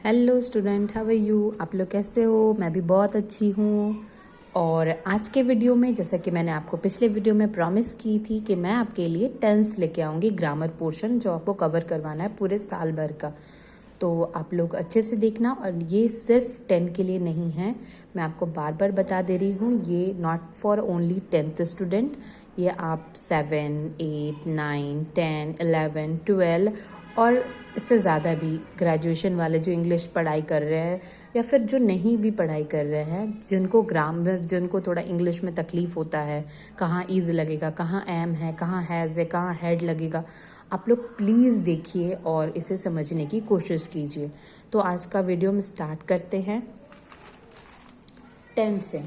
Hello student, how are you. आप लोग कैसे हो? मैं भी बहुत अच्छी हूँ। और आज के वीडियो में, जैसा कि मैंने आपको पिछले वीडियो में प्रॉमिस की थी कि मैं आपके लिए टेंस लेके आऊँगी, ग्रामर पोर्शन जो आपको कवर करवाना है पूरे साल भर का। तो आप लोग अच्छे से देखना। और ये सिर्फ 10 के लिए नहीं है, मैं आपको बार बार बता दे रही हूँ, ये not for only 10th student. ये आप 7, 8, 9, 10, 11, 12 और इससे ज़्यादा भी ग्रेजुएशन वाले जो इंग्लिश पढ़ाई कर रहे हैं या फिर जो नहीं भी पढ़ाई कर रहे हैं, जिनको ग्रामर, जिनको थोड़ा इंग्लिश में तकलीफ होता है, कहाँ ईज लगेगा, कहाँ एम है, कहाँ हैज़ है, कहाँ हेड लगेगा, आप लोग प्लीज़ देखिए और इसे समझने की कोशिश कीजिए। तो आज का वीडियो हम स्टार्ट करते हैं टेंस से।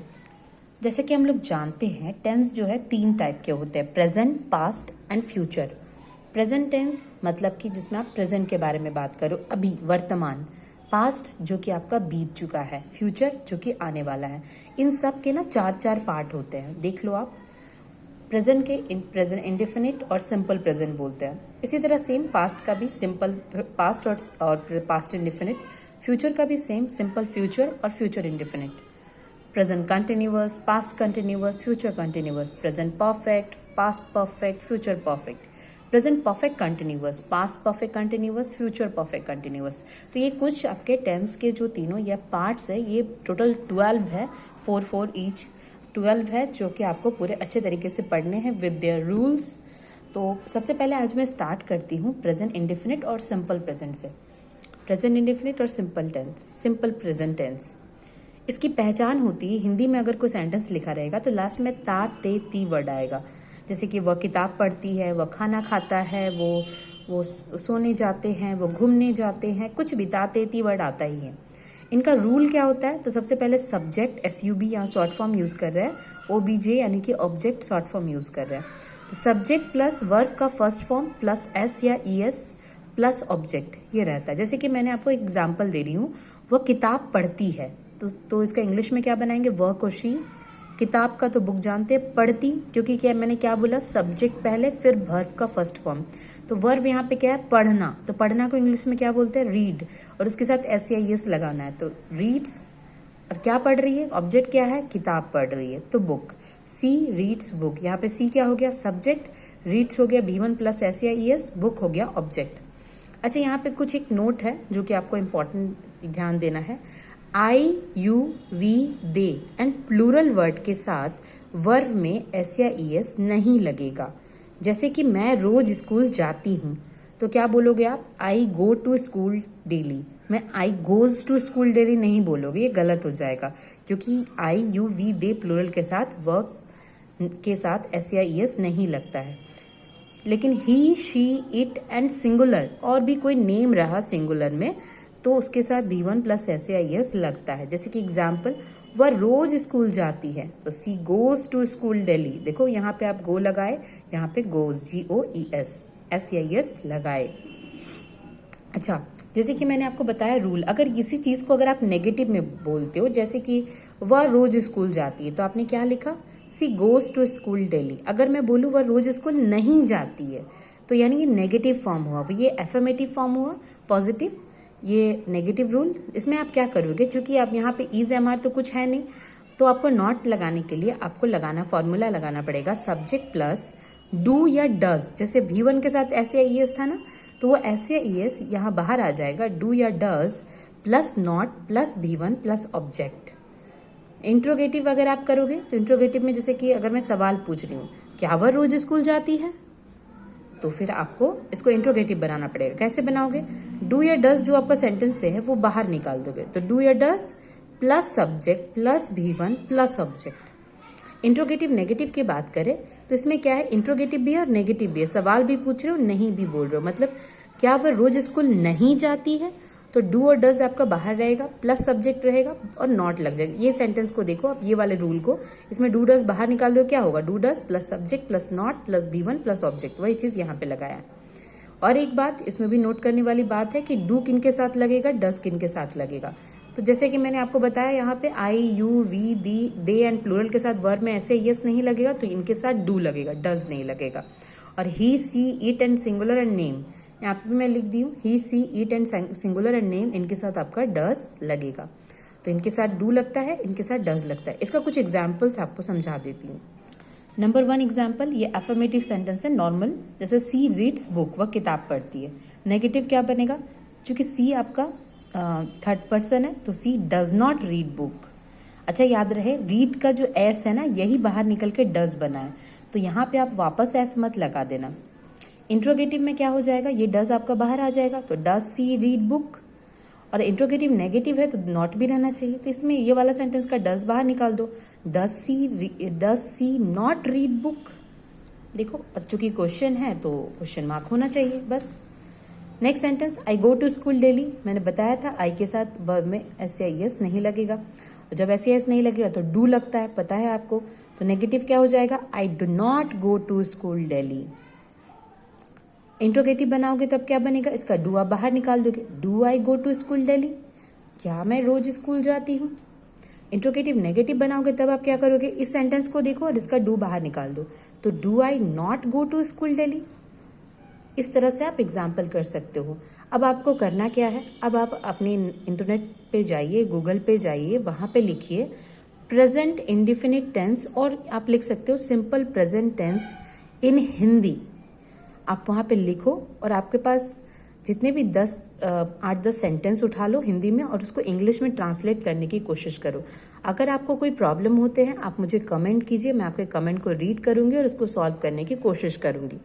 जैसे कि हम लोग जानते हैं, टेंस जो है 3 टाइप के होते हैं, present, past and future. Present tense मतलब कि जिसमें आप प्रेजेंट के बारे में बात करो, अभी, वर्तमान। पास्ट जो कि आपका बीत चुका है। फ्यूचर जो कि आने वाला है। इन सब के ना 4 पार्ट होते हैं, देख लो आप। प्रेजेंट के प्रेजेंट इंडेफिनिट और सिंपल प्रेजेंट बोलते हैं। इसी तरह सेम पास्ट का भी सिंपल पास्ट और पास्ट इंडेफिनिट। फ्यूचर का भी सेम, सिंपल फ्यूचर और future indefinite. Present continuous, past continuous, future continuous. Present perfect, past perfect, future perfect. Present perfect continuous, past perfect continuous, future perfect continuous. तो ये कुछ आपके tense के जो तीनों ये पार्ट्स है, ये टोटल 12 है, 4 ईच 12 है, जो कि आपको पूरे अच्छे तरीके से पढ़ने हैं विद देयर रूल्स। तो सबसे पहले आज मैं स्टार्ट करती हूँ प्रेजेंट इंडेफिनिट और सिंपल प्रेजेंट से। प्रेजेंट इंडेफिनिट और simple tense, simple present tense. इसकी पहचान होती है, हिंदी में अगर कोई सेंटेंस लिखा रहेगा तो लास्ट में ता, ते, ती वर्ड आएगा। जैसे कि वह किताब पढ़ती है, वह खाना खाता है, वो सोने जाते हैं, वो घूमने जाते हैं, कुछ भी ता, ते, ती वर्ड आता ही है। इनका रूल क्या होता है? तो सबसे पहले सब्जेक्ट SUB यहाँ शॉर्ट फॉर्म यूज़ कर रहे हैं, OBJ यानी कि ऑब्जेक्ट शॉर्ट फॉर्म यूज़ कर रहे हैं। तो सब्जेक्ट प्लस वर्ब का फर्स्ट फॉर्म प्लस S या ES प्लस ऑब्जेक्ट, ये रहता है। जैसे कि मैंने आपको एग्जाम्पल दे रही हूँ, वह किताब पढ़ती है, तो इसका इंग्लिश में क्या बनाएंगे? वह को शी। किताब का तो बुक जानते हैं, पढ़ती, क्योंकि क्या मैंने क्या बोला, सब्जेक्ट पहले फिर वर्ब का फर्स्ट फॉर्म। तो वर्ब यहाँ पे क्या है? पढ़ना। तो पढ़ना को इंग्लिश में क्या बोलते हैं? रीड। और उसके साथ S या ES लगाना है, तो रीड्स। और क्या पढ़ रही है? ऑब्जेक्ट क्या है? किताब पढ़ रही है, तो बुक। सी रीड्स बुक। यहाँ पे सी क्या हो गया? सब्जेक्ट। रीड्स हो गया V1 प्लस S या ES, बुक हो गया ऑब्जेक्ट। अच्छा, यहाँ पे कुछ एक नोट है जो कि आपको इम्पोर्टेंट ध्यान देना है। I, you, we, they and plural word के साथ वर्ब में S या ES नहीं लगेगा। जैसे कि मैं रोज स्कूल जाती हूँ, तो क्या बोलोगे आप? आई गो टू स्कूल डेली। मैं आई गोज टू स्कूल डेली नहीं बोलोगे, ये गलत हो जाएगा, क्योंकि आई, यू, वी, दे प्लूरल के साथ वर्ब्स के साथ S या ES नहीं लगता है। लेकिन ही, शी, इट एंड सिंगुलर, और भी कोई नेम रहा सिंगुलर में, तो उसके साथ V1 प्लस S या ES लगता है। जैसे कि एग्जाम्पल, वह रोज स्कूल जाती है, तो she goes to school daily. देखो यहाँ पे आप गो लगाए, यहाँ पे गोज, GOES, S या ES लगाए। अच्छा, जैसे कि मैंने आपको बताया रूल, अगर किसी चीज़ को अगर आप नेगेटिव में बोलते हो, जैसे कि वह रोज स्कूल जाती है, तो आपने क्या लिखा? She goes to school daily. अगर मैं बोलूँ वह रोज स्कूल नहीं जाती है, तो यानी कि नेगेटिव फॉर्म हुआ, ये एफर्मेटिव फॉर्म हुआ, पॉजिटिव, ये नेगेटिव रूल। इसमें आप क्या करोगे? चूंकि आप यहाँ पे इज एम आर तो कुछ है नहीं, तो आपको नॉट लगाने के लिए आपको लगाना, फॉर्मूला लगाना पड़ेगा, सब्जेक्ट प्लस डू या डज। जैसे V1 के साथ S या ES था ना, तो वो S या ES यहाँ बाहर आ जाएगा, डू या does plus not plus V1 plus object. Interrogative अगर आप करोगे, तो इंट्रोगेटिव में जैसे कि अगर मैं सवाल पूछ रही हूँ, क्या वह रोज स्कूल जाती है, तो फिर आपको इसको इंट्रोगेटिव बनाना पड़ेगा। कैसे बनाओगे? डू या डज जो आपका सेंटेंस से है वो बाहर निकाल दोगे, तो डू या does plus subject plus V1 plus object. Interrogative negative की बात करें तो इसमें क्या है? इंट्रोगेटिव भी है और नेगेटिव भी है। सवाल भी पूछ रहे हो, नहीं भी बोल रहे हो, मतलब क्या वह रोज स्कूल नहीं जाती है, तो डू और डज आपका बाहर रहेगा, प्लस सब्जेक्ट रहेगा और नॉट लग जाएगा। ये सेंटेंस को देखो आप, ये वाले रूल को, इसमें डू डज बाहर निकाल दो, क्या होगा? Do does plus subject plus not plus V1 plus object, वही चीज़ यहाँ पे लगाया है। और एक बात इसमें भी नोट करने वाली बात है कि डू किन के साथ लगेगा, डज किन के साथ लगेगा। तो जैसे कि मैंने आपको बताया, यहाँ पे I, you, we, the, they and plural के साथ वर्ब में ऐसे यस नहीं लगेगा, तो इनके साथ डू लगेगा, डज नहीं लगेगा। और he, she, it and singular and name, यहाँ पे मैं लिख दी हूँ he, she, it and singular and name, इनके साथ आपका डस लगेगा। तो इनके साथ डू लगता है, इनके साथ डज लगता है। इसका कुछ एग्जाम्पल्स आपको समझा देती हूँ। नंबर 1 एग्जाम्पल, ये अफर्मेटिव सेंटेंस है नॉर्मल, जैसे सी रीड्स बुक, वह किताब पढ़ती है। नेगेटिव क्या बनेगा, चूंकि सी आपका थर्ड पर्सन है तो सी डज नॉट रीड बुक। अच्छा याद रहे, रीड का जो एस है ना, यही बाहर निकल के डज बना है, तो यहाँ पे आप वापस एस मत लगा देना। इंट्रोगेटिव में क्या हो जाएगा, ये डज आपका बाहर आ जाएगा, तो डज सी रीड बुक। और इंट्रोगेटिव नेगेटिव है तो नॉट भी रहना चाहिए, तो इसमें ये वाला सेंटेंस का डज बाहर निकाल दो, does she not read book. देखो, और चूंकि क्वेश्चन है तो क्वेश्चन मार्क होना चाहिए बस। Next sentence, I go to school daily. मैंने बताया था आई के साथ वर्ब में एस या एस नहीं लगेगा, और जब एस या एस नहीं लगेगा तो डू लगता है, पता है आपको। तो नेगेटिव क्या हो जाएगा, I do not go to school daily. Interrogative बनाओगे तब क्या बनेगा, इसका डू आप बाहर निकाल दोगे, do I go to school daily, क्या मैं रोज स्कूल जाती हूँ। इंट्रोगेटिव नेगेटिव बनाओगे तब आप क्या करोगे, इस सेंटेंस को देखो और इसका डू बाहर निकाल दो, तो do I not go to school daily. इस तरह से आप एग्जाम्पल कर सकते हो। अब आपको करना क्या है, अब आप अपने इंटरनेट पे जाइए, गूगल पे जाइए, वहाँ पे लिखिए प्रेजेंट इंडिफिनिट टेंस, और आप लिख सकते हो सिंपल प्रेजेंट टेंस इन हिंदी। आप वहाँ पे लिखो और आपके पास जितने भी 8-10 सेंटेंस उठा लो हिंदी में और उसको इंग्लिश में ट्रांसलेट करने की कोशिश करो। अगर आपको कोई प्रॉब्लम होते हैं आप मुझे कमेंट कीजिए, मैं आपके कमेंट को रीड करूंगी और उसको सॉल्व करने की कोशिश करूंगी।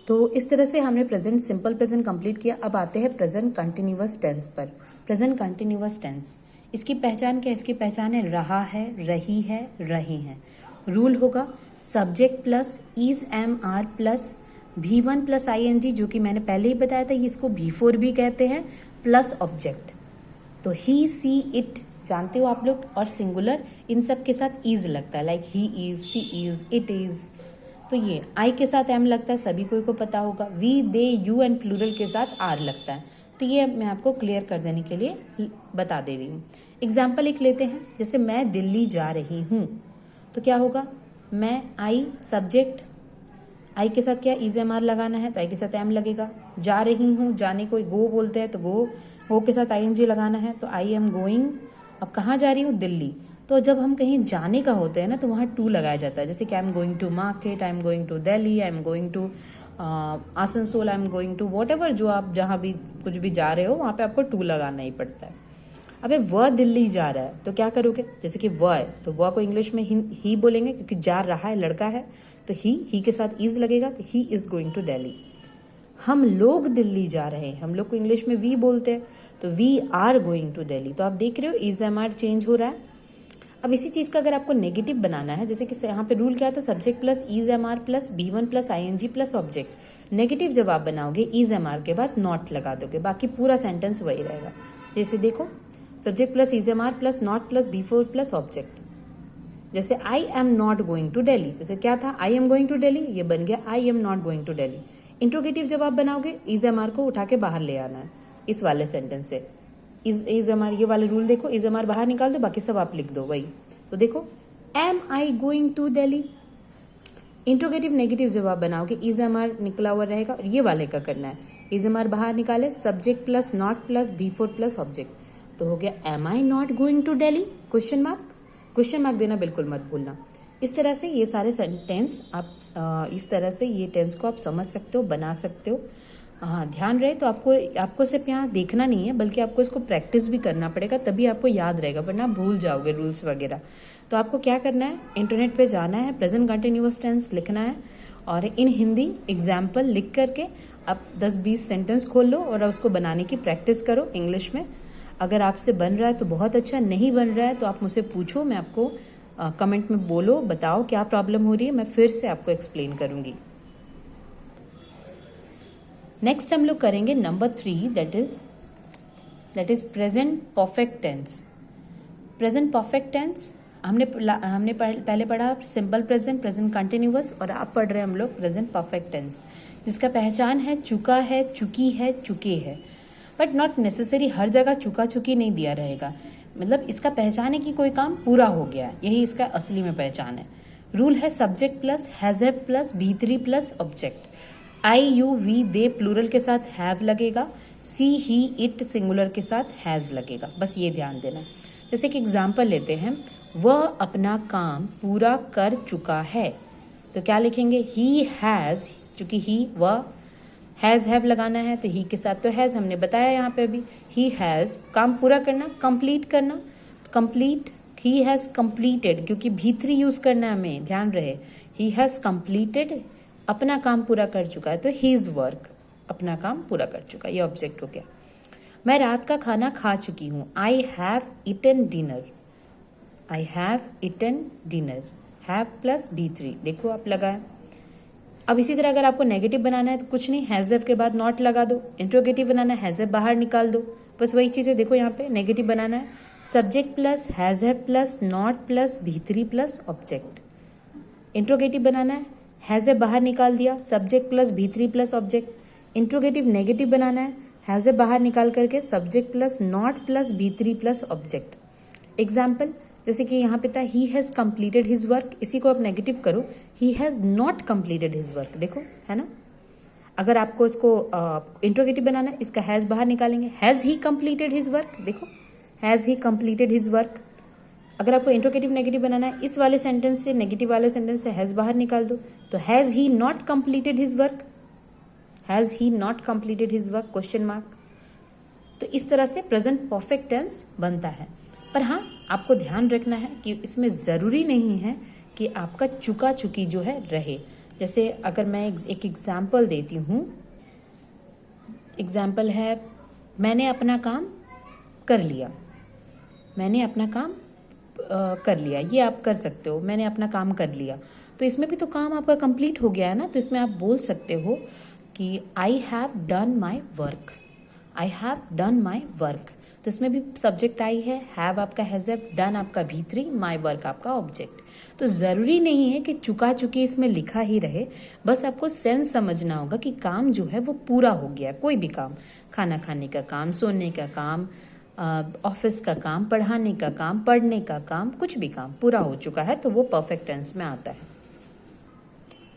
तो इस तरह से हमने प्रेजेंट सिंपल प्रेजेंट कंप्लीट किया। अब आते हैं प्रेजेंट कंटिन्यूअस टेंस पर। प्रेजेंट कंटिन्यूअस टेंस, इसकी पहचान क्या है, इसकी पहचान है रहा है, रही है, रहे हैं। रूल होगा subject plus is am are plus V1 plus ING, जो कि मैंने पहले ही बताया था, इसको V4 भी कहते हैं, प्लस ऑब्जेक्ट। तो ही, सी, इट जानते हो आप लोग, और सिंगुलर इन सब के साथ इज लगता है, like he is, she is, it is. तो ये आई के साथ एम लगता है, सभी को पता होगा। We, they, you and plural के साथ आर लगता है। तो ये मैं आपको क्लियर कर देने के लिए बता दे रही हूँ। एग्जाम्पल एक लेते हैं, जैसे मैं दिल्ली जा रही हूँ, तो क्या होगा, मैं, आई, सब्जेक्ट, आई के साथ क्या इज एम आर लगाना है, तो आई के साथ एम लगेगा। जा रही हूँ, जाने को गो बोलते हैं, तो गो के साथ ING लगाना है, तो आई एम गोइंग। अब कहाँ जा रही हूँ, दिल्ली। तो जब हम कहीं जाने का होते हैं ना, तो वहाँ टू लगाया जाता है, जैसे कि I am going to market, I am going to Delhi, I am going to Asansol, I am going to whatever, जो आप जहाँ भी कुछ भी जा रहे हो वहाँ पे आपको टू लगाना ही पड़ता है। अबे वह दिल्ली जा रहा है, तो क्या करोगे, जैसे कि वह है तो वह को इंग्लिश में ही बोलेंगे, क्योंकि जा रहा है लड़का है, तो ही के साथ इज लगेगा, तो he is going to Delhi. हम लोग दिल्ली जा रहे हैं, हम लोग को इंग्लिश में वी बोलते हैं, तो we are going to Delhi. तो आप देख रहे हो इज एम आर चेंज हो रहा है। अब इसी चीज का अगर आपको नेगेटिव बनाना है, जैसे कि यहाँ पे रूल क्या था, subject plus is am are plus V1 plus ING plus object. Negative जब आप बनाओगे इज एम आर के बाद नॉट लगा दोगे, बाकी पूरा सेंटेंस वही रहेगा। जैसे देखो, subject plus is am are plus not plus V4 plus object. जैसे I am not going to Delhi, जैसे क्या था, I am going to Delhi, ये बन गया I am not going to Delhi. Interrogative जब आप बनाओगे इज एम आर को उठा के बाहर ले आना है इस वाले सेंटेंस से। इज एम आर, ये वाले रूल देखो, इज एम आर बाहर निकाल दो, बाकी सब आप लिख दो वही। तो देखो, am I going to Delhi. Interrogative negative जब आप बनाओगे इज एम आर निकला हुआ रहेगा, और ये वाले का करना है, इज एम आर बाहर निकाले, subject plus not plus V4 plus object, तो हो गया am I not going to Delhi, question mark देना बिल्कुल मत भूलना। इस तरह से ये सारे सेंटेंस आप इस तरह से ये टेंस को आप समझ सकते हो, बना सकते हो। हाँ, ध्यान रहे, तो आपको सिर्फ यहाँ देखना नहीं है, बल्कि आपको इसको प्रैक्टिस भी करना पड़ेगा, तभी आपको याद रहेगा, वरना भूल जाओगे रूल्स वगैरह। तो आपको क्या करना है, इंटरनेट पे जाना है, प्रेजेंट कंटिन्यूअस टेंस लिखना है, और इन हिंदी एग्जाम्पल लिख करके आप 10-20 सेंटेंस खोल लो और उसको बनाने की प्रैक्टिस करो इंग्लिश में। अगर आपसे बन रहा है तो बहुत अच्छा, नहीं बन रहा है तो आप मुझसे पूछो, मैं आपको कमेंट में बोलो, बताओ क्या प्रॉब्लम हो रही है, मैं फिर से आपको एक्सप्लेन करूंगी। नेक्स्ट हम लोग करेंगे number 3, that is present perfect tense. Present perfect tense हमने पहले पढ़ा सिंपल प्रेजेंट, प्रेजेंट कंटिन्यूअस, और आप पढ़ रहे हैं हम लोग प्रेजेंट परफेक्ट टेंस, जिसका पहचान है चुका है, चुकी है, चुके हैं। बट नॉट नेसेसरी हर जगह चुका चुकी नहीं दिया रहेगा, मतलब इसका पहचान है कि कोई काम पूरा हो गया, यही इसका असली में पहचान है। रूल है subject plus has have plus V3 plus object. I you we they plural के साथ हैव लगेगा, सी ही इट सिंगुलर के साथ हैज लगेगा, बस ये ध्यान देना। जैसे कि एग्जाम्पल लेते हैं, वह अपना काम पूरा कर चुका है, तो क्या लिखेंगे, ही हैज, चूंकि ही वह हैज हैव लगाना है तो ही के साथ तो हैज, हमने बताया यहाँ पे अभी, ही हैज काम पूरा करना, कंप्लीट करना, कंप्लीट, ही हैज कंप्लीटेड, क्योंकि भी3 यूज करना है हमें, ध्यान रहे, ही हैज कंप्लीटेड, अपना काम पूरा कर चुका है तो हीज वर्क, अपना काम पूरा कर चुका, ये ऑब्जेक्ट हो गया। मैं रात का खाना खा चुकी हूँ, I have eaten dinner, I have eaten dinner, have plus भी3, देखो आप लगाए। अब इसी तरह अगर आपको नेगेटिव बनाना है तो कुछ नहीं, हैज हैव के बाद नॉट लगा दो, इंट्रोगेटिव बनाना है हैज हैव बाहर निकाल दो, बस वही चीज़ है। देखो यहाँ पे नेगेटिव बनाना है, subject plus has have plus not plus भी3 प्लस ऑब्जेक्ट। इंट्रोगेटिव बनाना है, हैज हैव बाहर निकाल दिया, सब्जेक्ट प्लस भी3 प्लस ऑब्जेक्ट। इंट्रोगेटिव नेगेटिव बनाना है, हैज हैव बाहर निकाल करके सब्जेक्ट प्लस नॉट प्लस भी3 प्लस ऑब्जेक्ट। एग्जाम्पल जैसे कि यहाँ पे था, he has completed his work, इसी को आप नेगेटिव करो, he has not completed his work, देखो है ना। अगर आपको इसको इंट्रोगेटिव बनाना है, इसका हैज बाहर निकालेंगे, has he completed his work, देखो has he completed his work. अगर आपको इंट्रोगेटिव नेगेटिव बनाना है, इस वाले सेंटेंस से, नेगेटिव वाले सेंटेंस से हैज बाहर निकाल दो, तो has he not completed his work, has he not completed his work, question mark. तो इस तरह से प्रेजेंट परफेक्ट टेंस बनता है। पर हाँ, आपको ध्यान रखना है कि इसमें ज़रूरी नहीं है कि आपका चुका चुकी जो है रहे। जैसे अगर मैं एक एग्जाम्पल देती हूँ, एग्जाम्पल है, मैंने अपना काम कर लिया, मैंने अपना काम कर लिया, ये आप कर सकते हो, मैंने अपना काम कर लिया, तो इसमें भी तो काम आपका कंप्लीट हो गया है ना। तो इसमें आप बोल सकते हो कि I have done my work, I have done my work, तो इसमें भी सब्जेक्ट आई है, हैव आपका हैज हैव, डन आपका भी3, माई वर्क आपका ऑब्जेक्ट। तो ज़रूरी नहीं है कि चुका चुकी इसमें लिखा ही रहे, बस आपको सेंस समझना होगा कि काम जो है वो पूरा हो गया। कोई भी काम, खाना खाने का काम, सोने का काम, ऑफिस का काम, पढ़ाने का काम, पढ़ने का काम, कुछ भी काम पूरा हो चुका है तो वो परफेक्ट टेंस में आता है।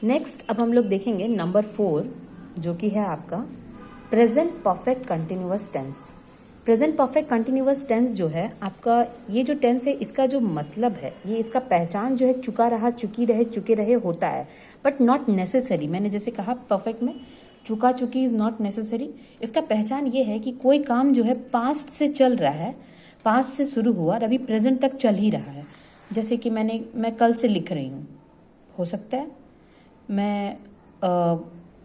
नेक्स्ट अब हम लोग देखेंगे नंबर 4, जो कि है आपका present perfect continuous tense. Present perfect continuous tense जो है आपका, ये जो टेंस है इसका जो मतलब है, ये इसका पहचान जो है चुका रहा, चुकी रहे, चुके रहे होता है, बट नॉट नेसेसरी। मैंने जैसे कहा परफेक्ट में चुका चुकी इज नॉट नेसेसरी। इसका पहचान ये है कि कोई काम जो है पास्ट से चल रहा है, पास्ट से शुरू हुआ और अभी प्रेजेंट तक चल ही रहा है। जैसे कि मैं कल से लिख रही हूँ, हो सकता है मैं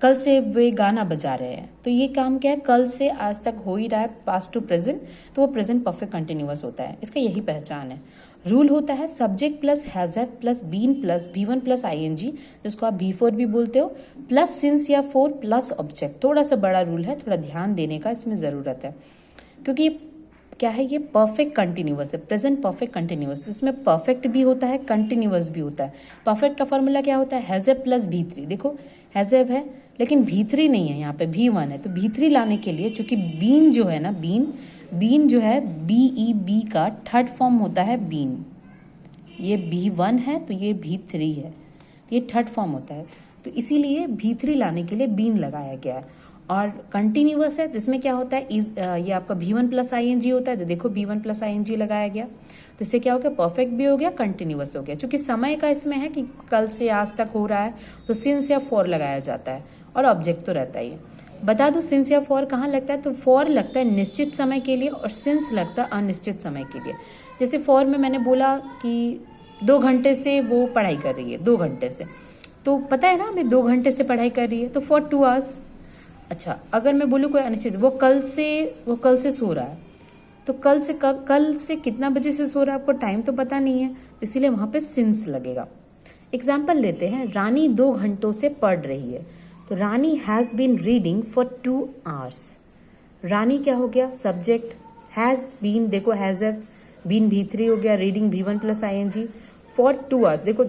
कल से वे गाना बजा रहे हैं, तो ये काम क्या है, कल से आज तक हो ही रहा है, पास्ट टू प्रेजेंट, तो वो प्रेजेंट परफेक्ट कंटिन्यूअस होता है। इसका यही पहचान है। रूल होता है subject plus has have plus been plus भी1 प्लस आईएनजी, जिसको आप भी4 भी बोलते हो, प्लस सिंस या फोर प्लस ऑब्जेक्ट। थोड़ा सा बड़ा रूल है, थोड़ा ध्यान देने का इसमें ज़रूरत है, क्योंकि क्या है, ये परफेक्ट कंटिन्यूअस है, प्रेजेंट परफेक्ट कंटिन्यूअस। इसमें परफेक्ट भी होता है, कंटिन्यूअस भी होता है। परफेक्ट का फॉर्मूला क्या होता है, हैज हैव प्लस भी3। देखो हैज हैव है लेकिन भी3 नहीं है, यहाँ पे भी1 है, तो भी3 लाने के लिए, चूंकि बीन जो है ना, बीन जो है BEB का थर्ड फॉर्म होता है बीन। ये भी1 है तो ये भी3 है, ये थर्ड फॉर्म होता है, तो इसीलिए भी3 लाने के लिए बीन लगाया गया है। और कंटिन्यूअस है तो इसमें क्या होता है, ये आपका भी1 प्लस आईएनजी होता है, तो देखो भी1 प्लस आईएनजी लगाया गया, तो इससे क्या हो गया, परफेक्ट भी हो गया, कंटिन्यूअस हो गया। चूंकि समय का इसमें है कि कल से आज तक हो रहा है, तो सिंस या फॉर लगाया जाता है, और ऑब्जेक्ट तो रहता ही है। बता दो सिंस या फॉर कहाँ लगता है, तो फॉर लगता है निश्चित समय के लिए और सिंस लगता है अनिश्चित समय के लिए। जैसे फॉर में मैंने बोला कि 2 घंटे से वो पढ़ाई कर रही है, 2 घंटे से, तो पता है ना हमें 2 घंटे से पढ़ाई कर रही है, तो फॉर 2 आवर्स। अच्छा, अगर मैं बोलूँ कोई अनिश्चित, वो कल से सो रहा है, तो कल से कितना बजे से सो रहा है, आपको टाइम तो पता नहीं है, इसीलिए वहां पे सिंस लगेगा। एग्जाम्पल लेते हैं, रानी 2 घंटों से पढ़ रही है, तो Rani has been reading for 2 hours. Rani क्या हो गया, सब्जेक्ट, हैज बीन, देखो हैज बीन भी3 हो गया, रीडिंग भी1 प्लस आईएनजी, फॉर 2 आवर्स। देखो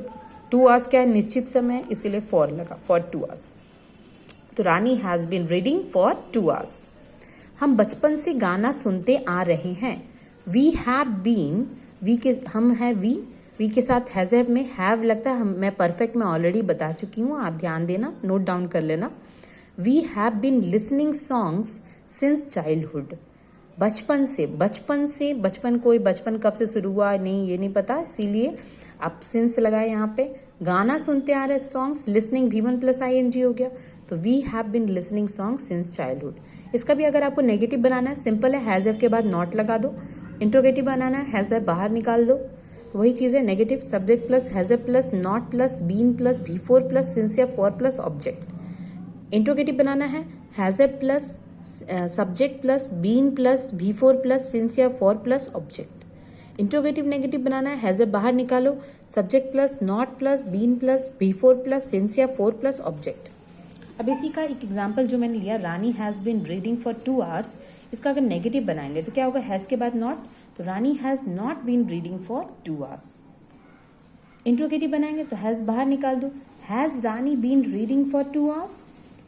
2 आवर्स क्या है, निश्चित समय, इसीलिए फॉर लगा, फॉर 2 आवर्स। तो Rani has been reading for 2 hours. हम बचपन से गाना सुनते आ रहे हैं, वी हैव बीन, हम है वी के साथ हैज में हैव लगता है। मैं परफेक्ट में ऑलरेडी बता चुकी हूँ, आप ध्यान देना, नोट डाउन कर लेना। We have been listening songs since childhood. बचपन कब से शुरू हुआ नहीं ये नहीं पता, इसीलिए आप सिंस लगाए यहाँ पे। गाना सुनते आ रहे, सॉन्ग्स, लिसनिंग V1 + ing हो गया, तो we have been listening song since childhood. इसका भी अगर आपको नेगेटिव बनाना है, सिंपल है, हैज़ एफ के बाद नॉट लगा दो। इंट्रोगेटिव बनाना है, हैज़ एफ बाहर निकाल दो, तो वही चीज़ है, negative subject plus has have plus not plus been plus V4 plus since या फॉर प्लस ऑब्जेक्ट। इंट्रोगेटिव बनाना है, has have plus subject plus been plus V4 plus since या for plus object. Interrogative negative बनाना है, has have बाहर निकालो, subject plus not plus been plus V4 plus since या for plus object. अब इसी का एक एग्जाम्पल जो मैंने लिया, Rani has been reading for 2 hours, इसका अगर नेगेटिव बनाएंगे तो क्या होगा, हैज़ के बाद नॉट, तो Rani has not been reading for 2 hours। Interrogative बनाएंगे तो हैज़ बाहर निकाल दो, has Rani been reading for 2 hours,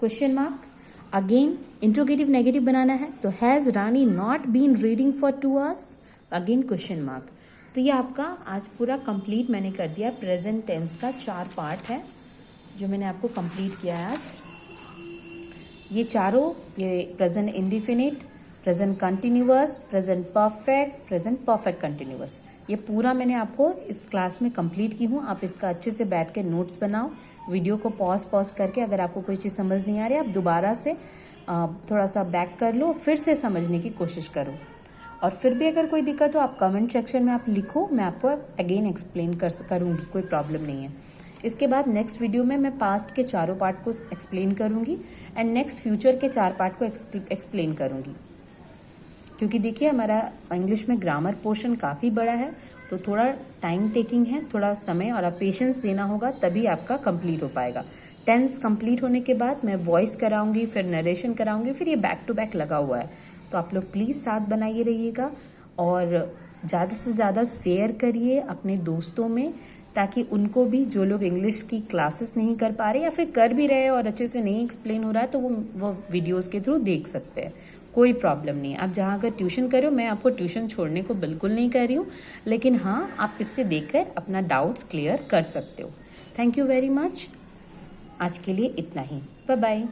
question mark. Again interrogative negative बनाना है तो has Rani not been reading for 2 hours, again question mark. तो ये आपका आज पूरा कंप्लीट मैंने कर दिया। प्रेजेंट टेंस का 4 पार्ट है जो मैंने आपको कंप्लीट किया है आज। ये चारों, ये present indefinite, present continuous, present perfect continuous, ये पूरा मैंने आपको इस क्लास में कंप्लीट की हूँ। आप इसका अच्छे से बैठ के नोट्स बनाओ, वीडियो को पॉज करके, अगर आपको कोई चीज़ समझ नहीं आ रही आप दोबारा से थोड़ा सा बैक कर लो, फिर से समझने की कोशिश करो। और फिर भी अगर कोई दिक्कत हो आप कमेंट सेक्शन में आप लिखो, मैं आपको अगेन एक्सप्लेन करूँगी, कोई प्रॉब्लम नहीं है। इसके बाद नेक्स्ट वीडियो में मैं पास्ट के चारों पार्ट को एक्सप्लेन करूँगी एंड नेक्स्ट फ्यूचर के 4 पार्ट को एक्सप्लेन करूँगी। क्योंकि देखिए हमारा इंग्लिश में ग्रामर पोर्शन काफ़ी बड़ा है, तो थोड़ा टाइम टेकिंग है, थोड़ा समय और आप पेशेंस देना होगा, तभी आपका कंप्लीट हो पाएगा। टेंस कंप्लीट होने के बाद मैं वॉइस कराऊंगी, फिर नरेशन कराऊंगी, फिर ये बैक टू बैक लगा हुआ है। तो आप लोग प्लीज़ साथ बनाइए रहिएगा और ज़्यादा से ज़्यादा शेयर करिए अपने दोस्तों में, ताकि उनको भी, जो लोग इंग्लिश की क्लासेस नहीं कर पा रहे या फिर कर भी रहे और अच्छे से नहीं एक्सप्लेन हो रहा है, तो वो वीडियोस के थ्रू देख सकते हैं, कोई प्रॉब्लम नहीं है। आप जहाँ अगर ट्यूशन करो, मैं आपको ट्यूशन छोड़ने को बिल्कुल नहीं कह रही हूँ, लेकिन हाँ आप इससे देखकर अपना डाउट्स क्लियर कर सकते हो। थैंक यू वेरी मच, आज के लिए इतना ही, बाय बाय।